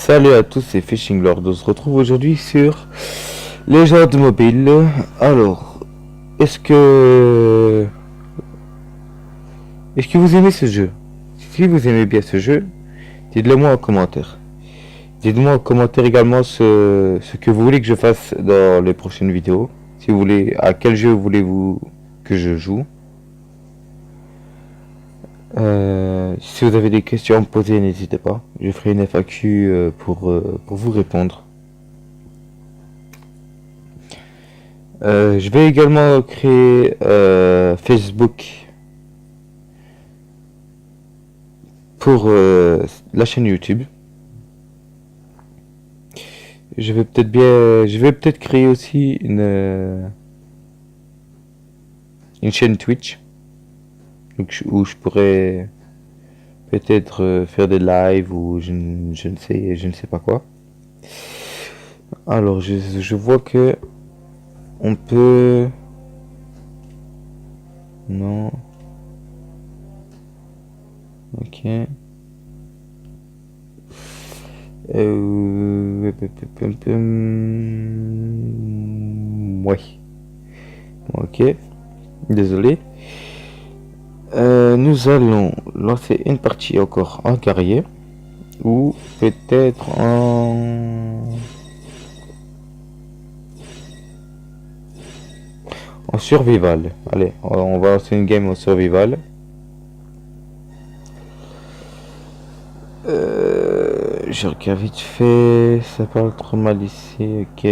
Salut à tous, c'est Fishing Lord. On se retrouve aujourd'hui sur Légende mobile. Alors, est-ce que vous aimez ce jeu? Si vous aimez bien ce jeu, dites-le moi en commentaire. Dites-moi en commentaire également ce que vous voulez que je fasse dans les prochaines vidéos. Si vous voulez, à quel jeu voulez-vous que je joue? Si vous avez des questions à me poser, n'hésitez pas. Je ferai une FAQ pour vous répondre. Je vais également créer Facebook pour la chaîne YouTube. Je vais peut-être créer aussi une chaîne Twitch, donc, où je pourrais peut-être faire des lives ou je ne sais pas quoi. Alors je vois que on peut... Non. Ok. Ouais. Ok. Désolé. Nous allons lancer une partie encore en carrière. Ou peut-être en survival. Allez, on va lancer une game en survival. Je regarde vite fait. Ça parle trop mal ici. Ok.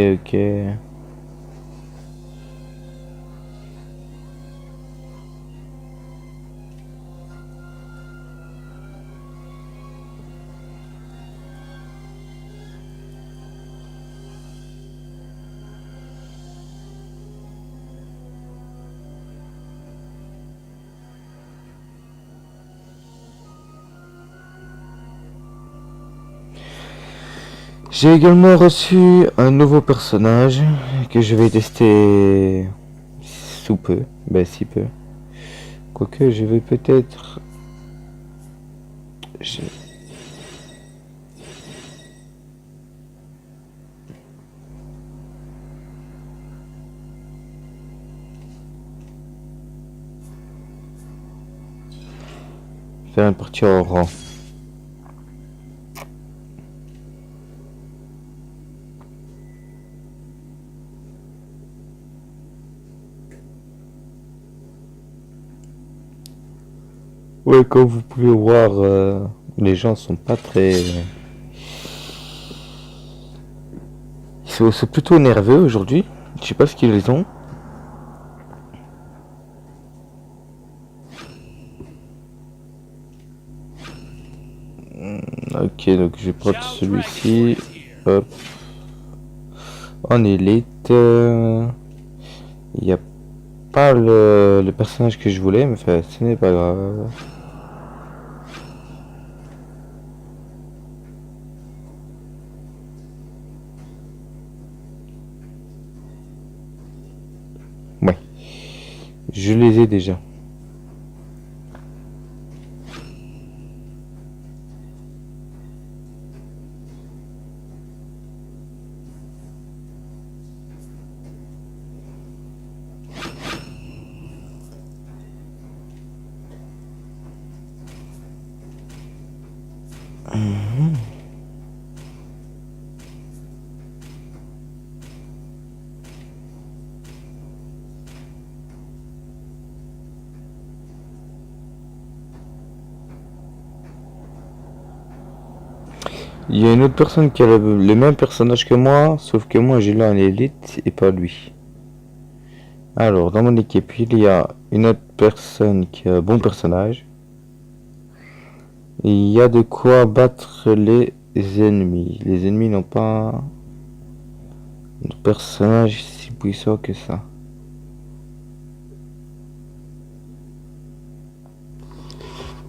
J'ai également reçu un nouveau personnage que je vais tester sous peu, si peu. Quoique je vais peut-être... Faire une partie en rang. Ouais, comme vous pouvez voir, les gens sont pas très... Ils sont plutôt nerveux aujourd'hui. Je sais pas ce qu'ils ont. Ok, donc je vais prendre celui-ci. Hop. En élite. Il n'y a pas le personnage que je voulais, mais enfin, ce n'est pas grave. Ouais. Je les ai déjà. Il y a une autre personne qui a le même personnage que moi, sauf que moi j'ai là un élite et pas lui. Alors, dans mon équipe, il y a une autre personne qui a un bon personnage. Et il y a de quoi battre les ennemis. Les ennemis n'ont pas de personnage si puissant que ça.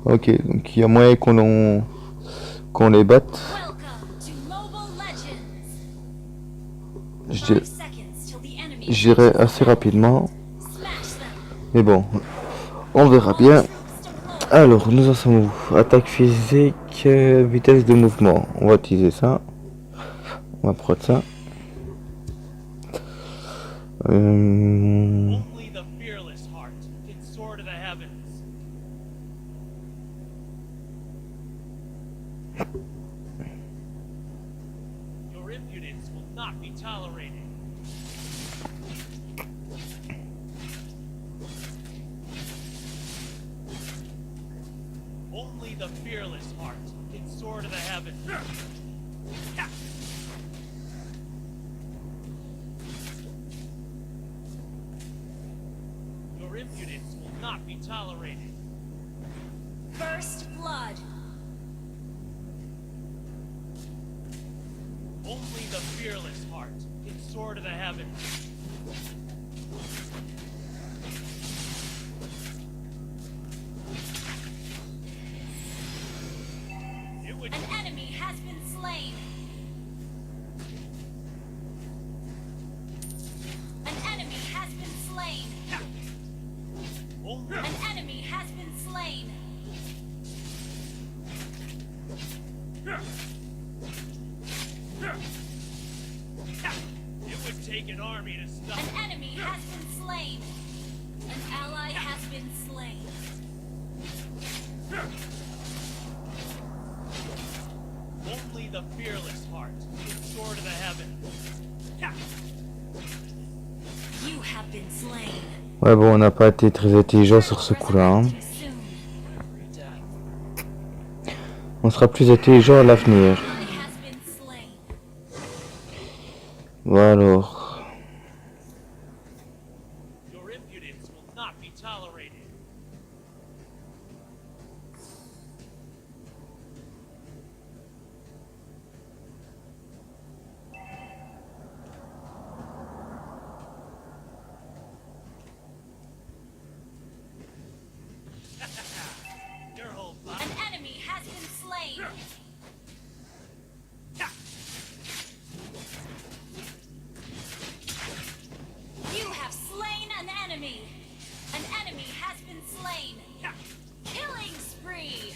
Ok, donc il y a moyen qu'on les batte. J'irai assez rapidement. Mais bon, on verra bien. Alors, nous en sommes où? Attaque physique, vitesse de mouvement. On va utiliser ça. On va prendre ça. Only the fearless heart can soar to the heavens. Your impudence will not be tolerated. Only the fearless heart can soar to the heavens. Your impudence will not be tolerated. First blood. Only the fearless heart can soar to the heavens. It would An enemy has been slain. An enemy has been slain. only An enemy has been slain. it would take an army to stop. An enemy has been slain. An ally has been slain. Only the fearless heart can soar to the heavens. You have been slain. Ouais, bon, on n'a pas été très intelligent sur ce coup-là. Hein. Resurrecting soon. On sera plus intelligent à l'avenir. Ally has been slain. Voilà alors. Your impudence will not be tolerated. Your whole body. An enemy has been slain. You have slain an enemy. An enemy has been slain. Killing spree.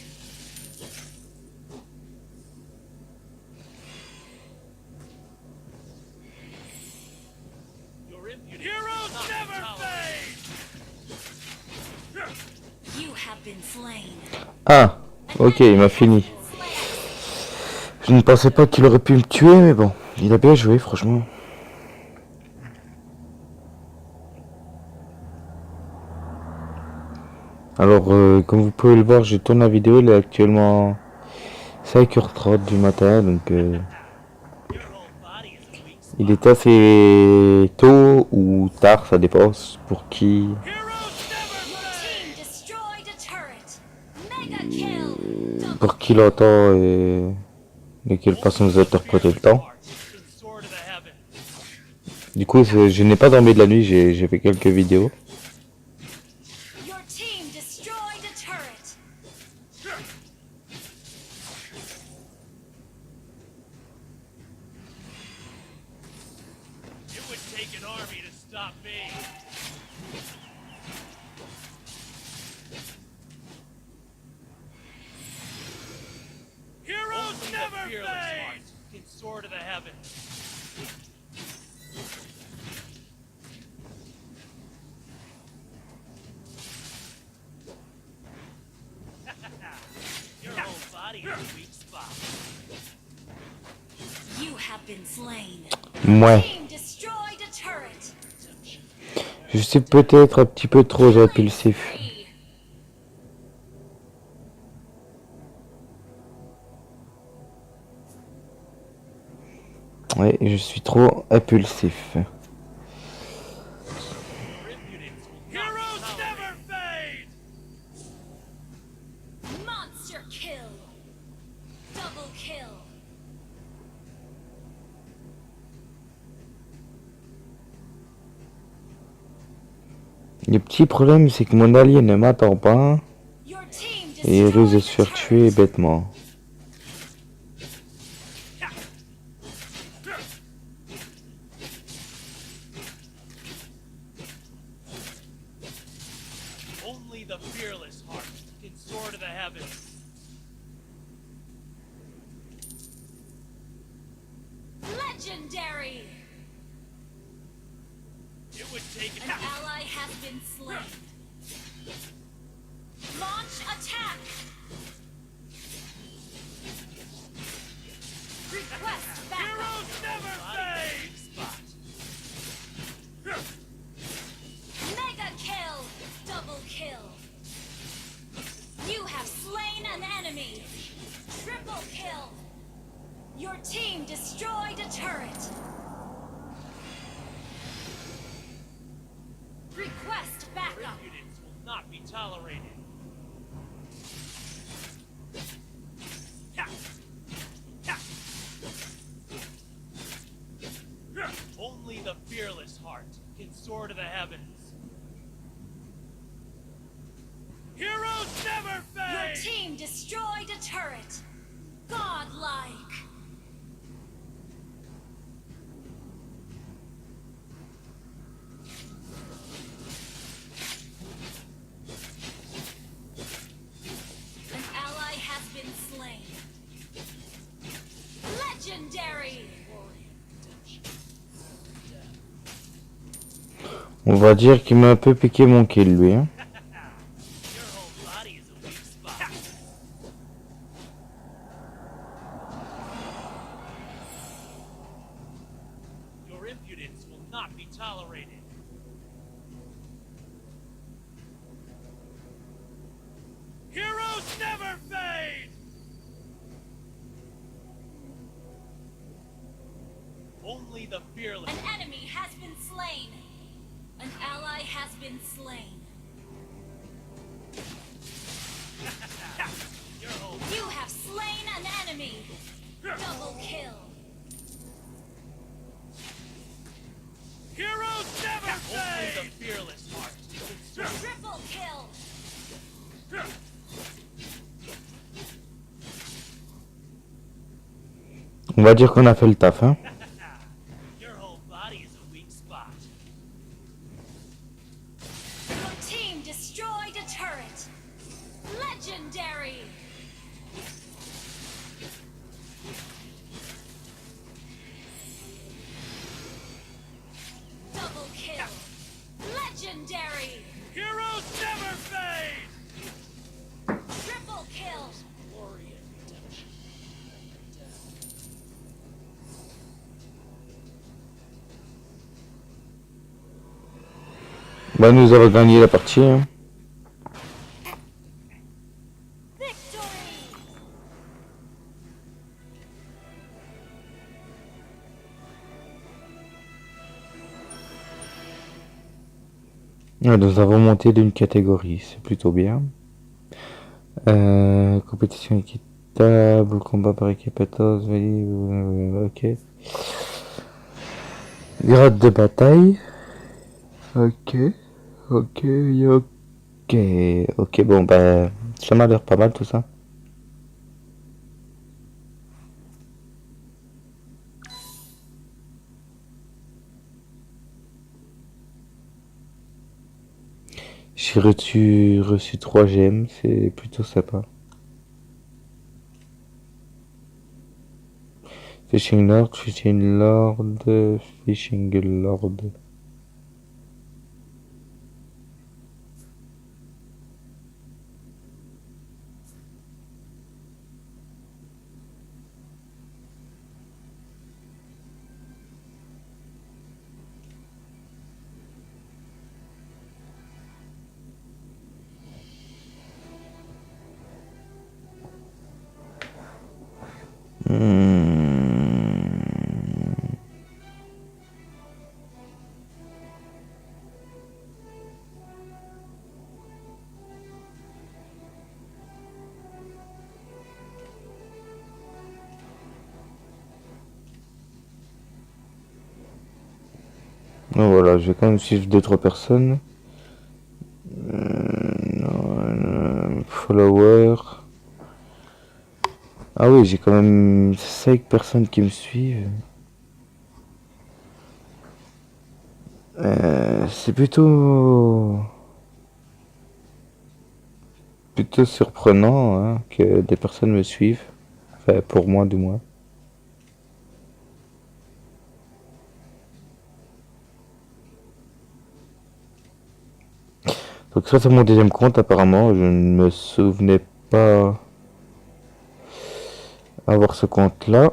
Your impudence Heroes will not never fade. You have been slain. Ah, ok, il m'a fini. Je ne pensais pas qu'il aurait pu me tuer, mais bon, il a bien joué, franchement. Alors, comme vous pouvez le voir, je tourne la vidéo, il est actuellement 5h30 du matin, donc Your whole body is a weak spot. il est assez tôt ou tard, ça dépend pour qui, Heroes never Your fade. team destroyed a turret. Mega kill. Double pour qui l'entend et de quelle façon vous interprétez le temps. Heart can soar to the heavens. Du coup, je n'ai pas dormi de la nuit, j'ai fait quelques vidéos. Your team destroyed a turret. It would take an army to stop me. Heroes never fade. Can soar to the heavens. Your whole body is a weak spot. You have been slain. Ouais, Team destroyed a turret. je suis peut-être un petit peu trop impulsif. Spree. Ouais, je suis trop impulsif. Your impudence will Heroes never fade. Monster kill. Double kill. Le petit problème, c'est que mon allié ne m'attend pas Your team et il risque de destroyed se a faire tuer turret. bêtement. Only the fearless heart can soar to the heavens. Legendary! It would take An ally has been slain. Launch attack! Request backup! Heroes never fade! Spot. Mega kill! Double kill! You have slain an enemy! Triple kill! Your team destroyed a turret! Request backup! Impudence will not be tolerated. Ha! Ha! Only the fearless heart can soar to the heavens. Heroes never Your fade! team destroyed a turret! Godlike! An ally has been slain. Legendary! On va dire qu'il m'a un peu piqué mon kill, lui. Hein. Your whole body is a weak spot. Your impudence will not be tolerated. Heroes never fade! Only the fearless. An enemy has been slain. An ally has been slain. Your whole You have slain an enemy. Double kill. heroes never fade! Only the fearless heart can soar. Triple kill. On va dire qu'on a fait le taf. Hein. Your whole body is a weak spot. Your team destroyed a turret. Legendary. Double kill. Legendary. Heroes never fade! Triple kill. Glory and redemption. Bah, nous avons gagné la partie. Hein. Victory. Ouais, nous avons monté d'une catégorie, c'est plutôt bien. Compétition équitable, combat par équipe 14, ok. Grade de bataille. Ok, ok, ok. Ok, bon, bah, ça m'a l'air pas mal tout ça. J'ai reçu 3 gemmes, c'est plutôt sympa. Fishing Lord, Fishing Lord, Fishing Lord. Donc voilà, je vais quand même suivre 2-3 personnes. Follower. Ah oui, j'ai quand même 5 personnes qui me suivent. C'est plutôt surprenant hein, que des personnes me suivent. Enfin, pour moi du moins. Donc ça c'est mon deuxième compte apparemment. Je ne me souvenais pas avoir ce compte là.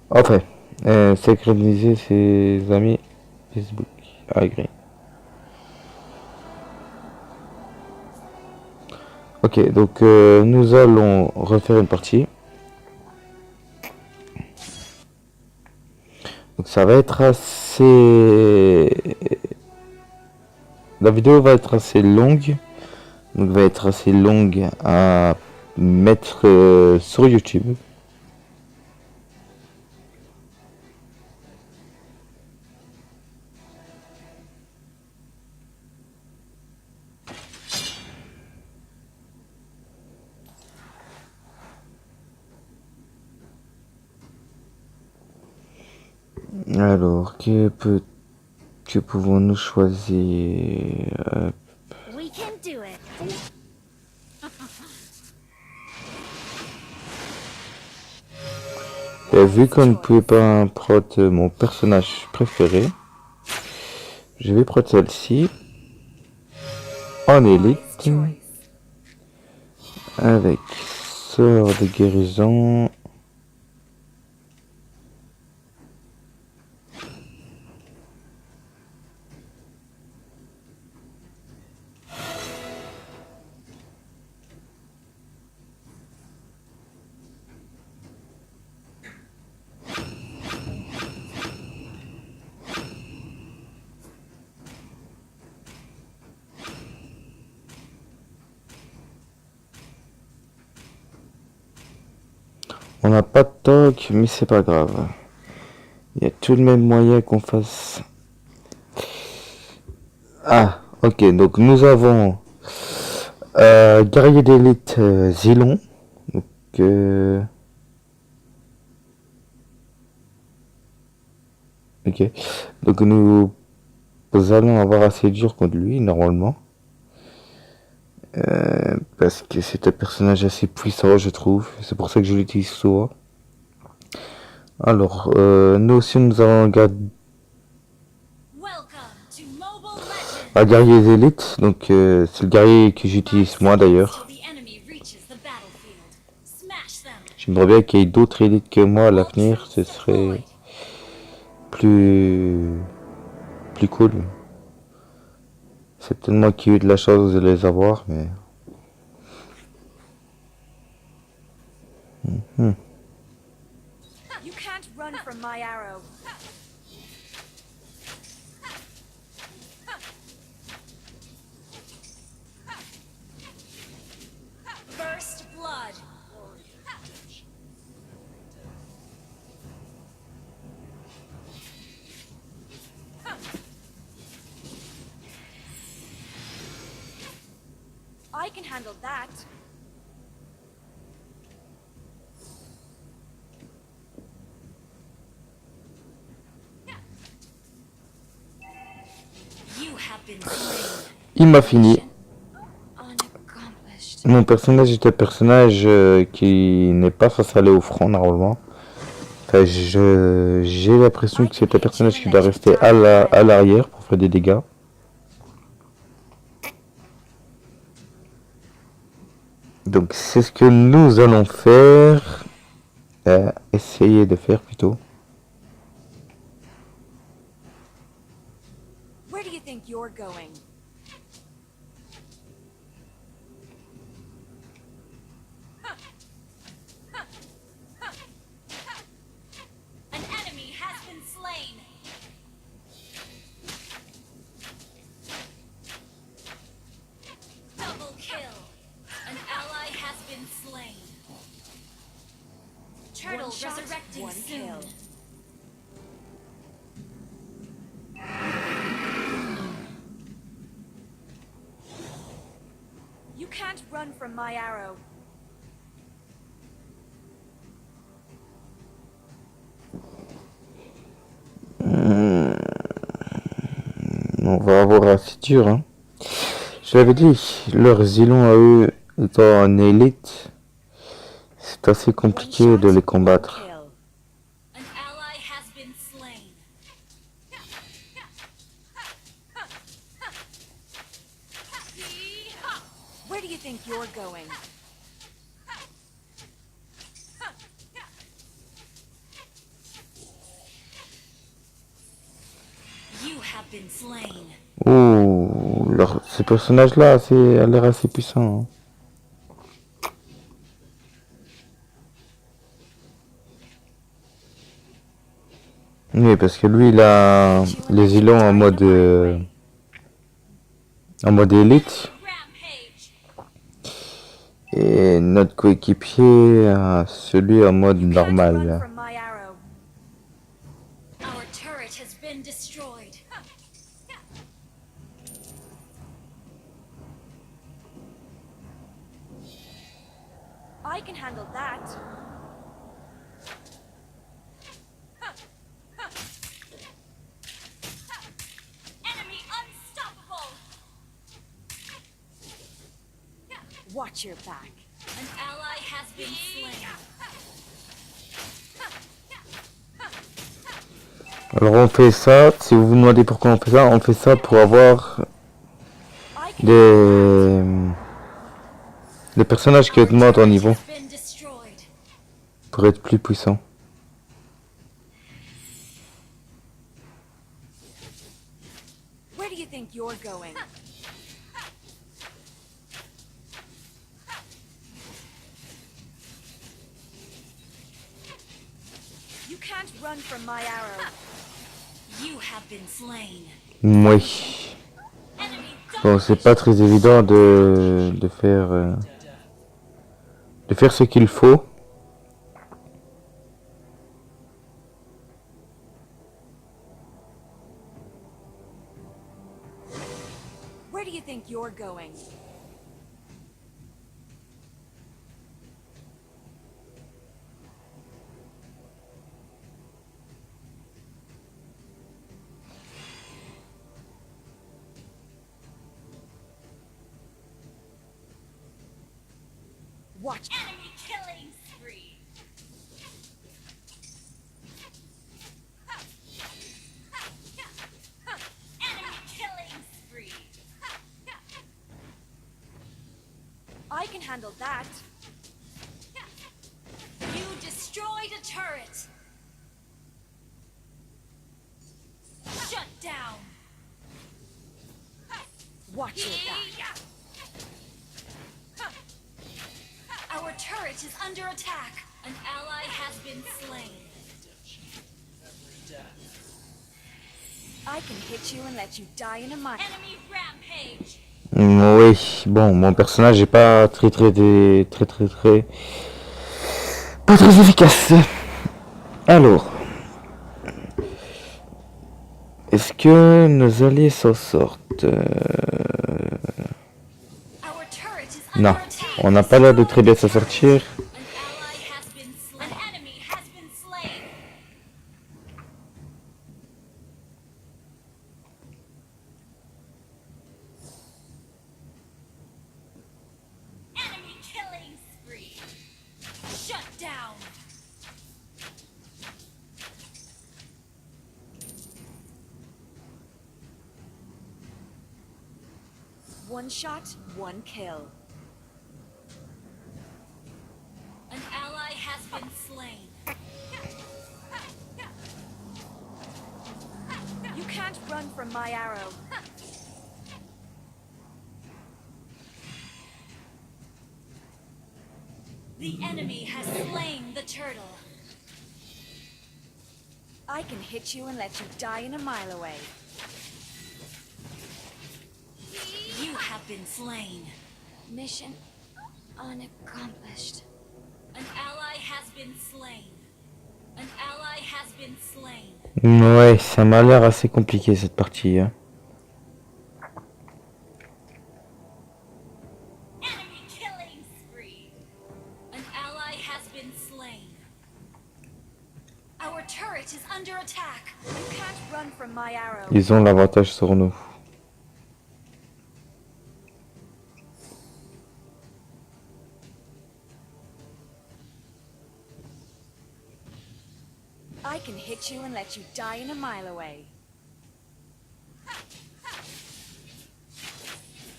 Enfin, synchroniser ses amis Facebook. Agree. Ok, donc nous allons refaire une partie. Donc ça va être assez... La vidéo va être assez longue. Donc va être assez longue à mettre sur YouTube. Alors, que pouvons-nous choisir? We can do it. Vu qu'on ne pouvait pas prod mon personnage préféré, je vais prod celle-ci en élite avec sort de guérison. On n'a pas de toc, mais c'est pas grave. Il y a tout de même moyen qu'on fasse... Ah, ok, donc nous avons guerrier d'élite Zilon. Donc, ok, donc nous allons avoir assez dur contre lui, normalement. Parce que c'est un personnage assez puissant, je trouve. C'est pour ça que je l'utilise souvent. Alors, nous aussi, nous avons un guerrier d'élite. Donc, c'est le guerrier que j'utilise moi, d'ailleurs. J'aimerais bien qu'il y ait d'autres élites que moi à l'avenir. Ce serait plus cool. C'est peut-être moi qui ai eu de la chance de les avoir, mais... You can't run from my arrow. First blood. I can handle that. You have been slain. Il m'a fini. Unaccomplished. Mon personnage est un personnage qui n'est pas censé aller au front normalement. Enfin, j'ai l'impression que c'est un personnage qui doit rester à l'arrière pour faire des dégâts. Donc c'est ce que nous allons faire. Essayer de faire plutôt. Where do you think you're going? An enemy has been slain. Double kill. An ally has been slain. Turtle resurrecting soon. You can't run from my arrow. On va avoir assez dur, hein. Je l'avais dit, leurs Zilons à eux étant en élite, c'est assez compliqué de les combattre. do you think you're going? You have been slain. Oh, ce personnage-là a l'air assez puissant. Hein. Oui, parce que lui, il a les îlots en mode élite. Et notre coéquipier a celui en mode normal. Our turret has been destroyed. I can handle that. Enemy unstoppable. Watch your back. An ally has been slain. Alors on fait ça, si vous vous demandez pourquoi on fait ça pour avoir des personnages qui augmentent en niveau, pour être plus puissants. Where do you think you're going? You can't run from my arrow. You have been slain. Oui. Bon, c'est pas très évident de faire ce qu'il faut. Where do you think you're going? Watch. Enemy killing spree. Enemy killing spree. I can handle that. You destroyed a turret. Shut down. Watch your back. Our turret is under attack. An ally has been slain. I can hit you and let you die in a minute. Enemy rampage. Oui, bon, mon personnage est pas très pas très efficace. Alors, est-ce que nos alliés s'en sortent? Non, on n'a pas l'air de très bien s'en sortir. One shot, one kill. An ally has been slain. You can't run from my arrow. The enemy has slain the turtle. I can hit you and let you die in a mile away. You have been slain. Mission unaccomplished. An ally has been slain. An ally has been slain. Ouais, ça m'a l'air assez compliqué cette partie. Hein. Enemy killing spree. An ally has been slain. Our turret is under attack. You can't run from my arrow. Ils ont l'avantage sur nous. I can hit you and let you die in a mile away.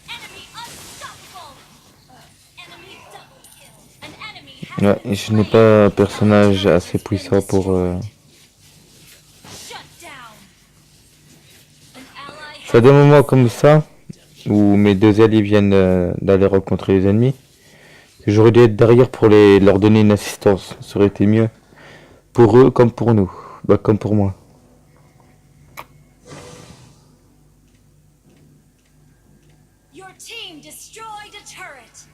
Enemy unstoppable! Ouais, et je n'ai pas un personnage assez puissant pour... Shut down. An ally C'est à des moments comme ça, où mes deux alliés viennent d'aller rencontrer les ennemis, que j'aurais dû être derrière pour leur donner une assistance. Ça aurait été mieux. Pour eux comme pour nous. Bah, comme pour moi. Your team destroyed a turret.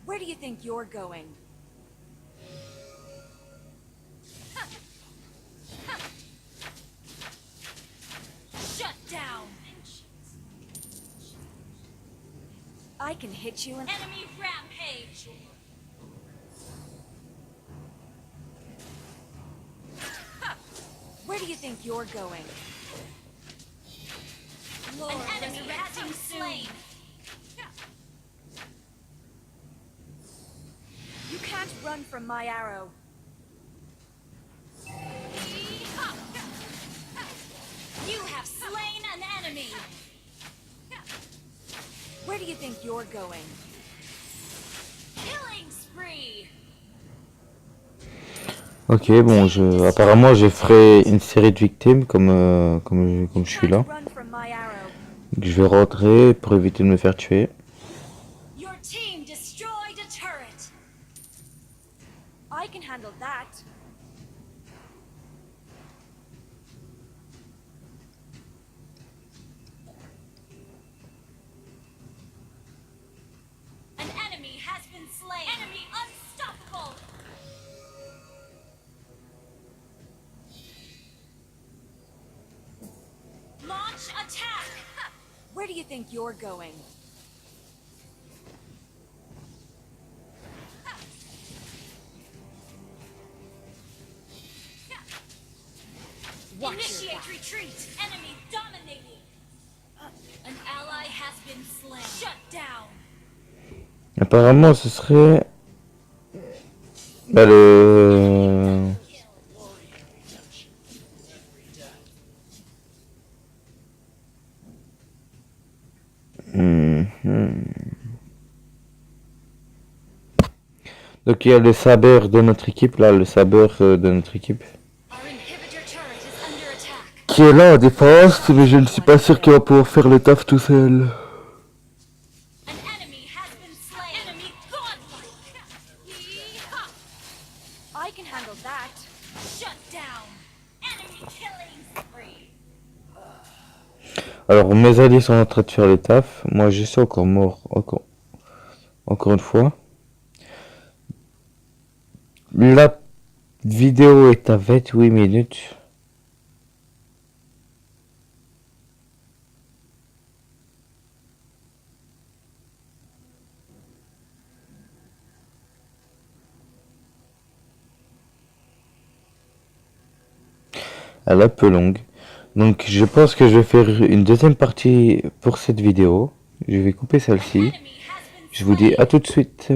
Where do you think you're going? Shut down. I can hit you in enemy rampage. Where do you think you're going? An enemy has been slain. You can't run from my arrow. You have slain an enemy. Where do you think you're going? Killing spree. Ok, bon, apparemment je ferai une série de victimes comme je suis là. Run from my arrow. Je vais rentrer pour éviter de me faire tuer. Your team destroyed a turret. I can handle that. An enemy has been slain. Enemy unstoppable. Launch attack. Where do you think you're going? Initiate retreat. Enemy dominating. An ally has been slain. Shut down. Apparemment ce serait... Bah, le... Donc il y a le saber de notre équipe, là, le saber de notre équipe. Our inhibitor turret is under attack. Qui est là en défense, mais je ne suis pas sûr qu'il va pouvoir faire le taf tout seul. An enemy has been slain. Enemy godlike. Yee-ha. I can handle that. Shut down. Enemy killing spree. Alors mes alliés sont en train de faire le taf, moi je suis encore mort, encore une fois. La vidéo est à 28 minutes. Elle est un peu longue. Donc je pense que je vais faire une deuxième partie pour cette vidéo. Je vais couper celle-ci. Enemy has been Je vous dis à tout de suite.